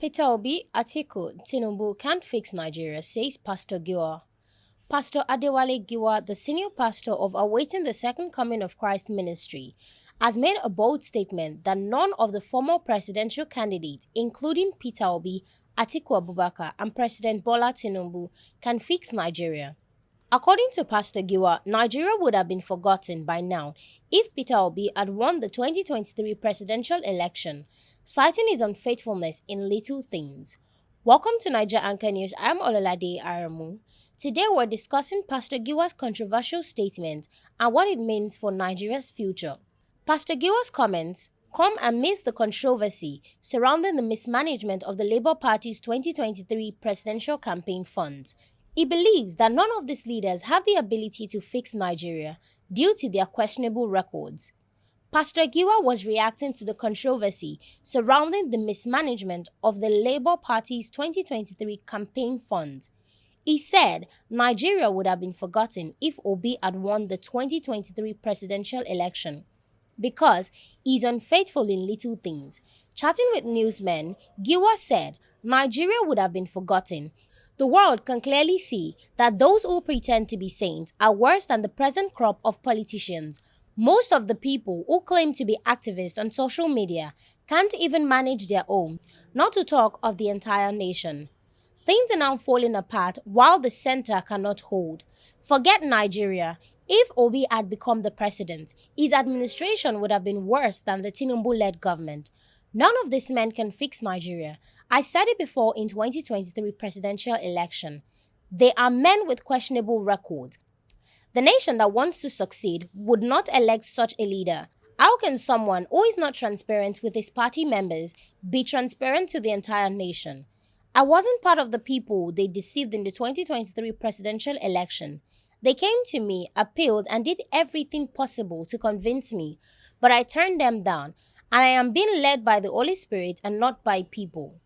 Peter Obi, Atiku Tinubu can't fix Nigeria, says Pastor Giwa. Pastor Adewale Giwa, the senior pastor of Awaiting the Second Coming of Christ ministry, has made a bold statement that none of the former presidential candidates, including Peter Obi, Atiku Abubakar, and President Bola Tinubu, can fix Nigeria. According to Pastor Giwa, Nigeria would have been forgotten by now if Peter Obi had won the 2023 presidential election, citing his unfaithfulness in little things. Welcome to Naija Anchor News. I'm Ololade Aramu. Today we're discussing Pastor Giwa's controversial statement and what it means for Nigeria's future. Pastor Giwa's comments come amidst the controversy surrounding the mismanagement of the Labour Party's 2023 presidential campaign funds. He believes that none of these leaders have the ability to fix Nigeria due to their questionable records. Pastor Giwa was reacting to the controversy surrounding the mismanagement of the Labour Party's 2023 campaign funds. He said Nigeria would have been forgotten if Obi had won the 2023 presidential election because he's unfaithful in little things. Chatting with newsmen, Giwa said Nigeria would have been forgotten. The world can clearly see that those who pretend to be saints are worse than the present crop of politicians. Most of the people who claim to be activists on social media can't even manage their own, not to talk of the entire nation. Things are now falling apart while the center cannot hold. Forget Nigeria. If Obi had become the president, his administration would have been worse than the Tinubu-led government. None of these men can fix Nigeria. I said it before in 2023 presidential election. They are men with questionable records. The nation that wants to succeed would not elect such a leader. How can someone who is not transparent with his party members be transparent to the entire nation? I wasn't part of the people they deceived in the 2023 presidential election. They came to me, appealed, and did everything possible to convince me, but I turned them down, and I am being led by the Holy Spirit and not by people.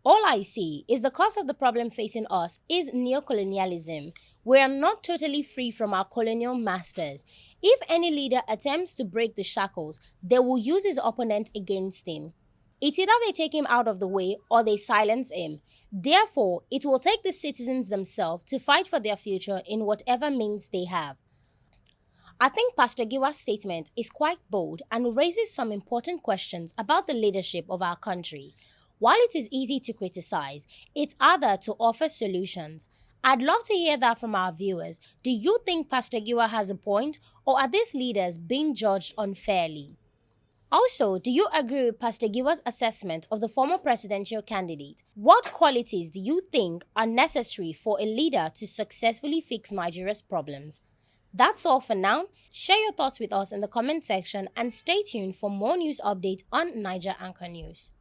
All I see is the cause of the problem facing us is neocolonialism. We are not totally free from our colonial masters. If any leader attempts to break the shackles, they will use his opponent against him. It's either they take him out of the way or they silence him. Therefore, it will take the citizens themselves to fight for their future in whatever means they have. I think Pastor Giwa's statement is quite bold and raises some important questions about the leadership of our country. While it is easy to criticize, it's harder to offer solutions. I'd love to hear that from our viewers. Do you think Pastor Giwa has a point, or are these leaders being judged unfairly? Also, do you agree with Pastor Giwa's assessment of the former presidential candidate? What qualities do you think are necessary for a leader to successfully fix Nigeria's problems? That's all for now. Share your thoughts with us in the comment section and stay tuned for more news updates on Naija Anchor News.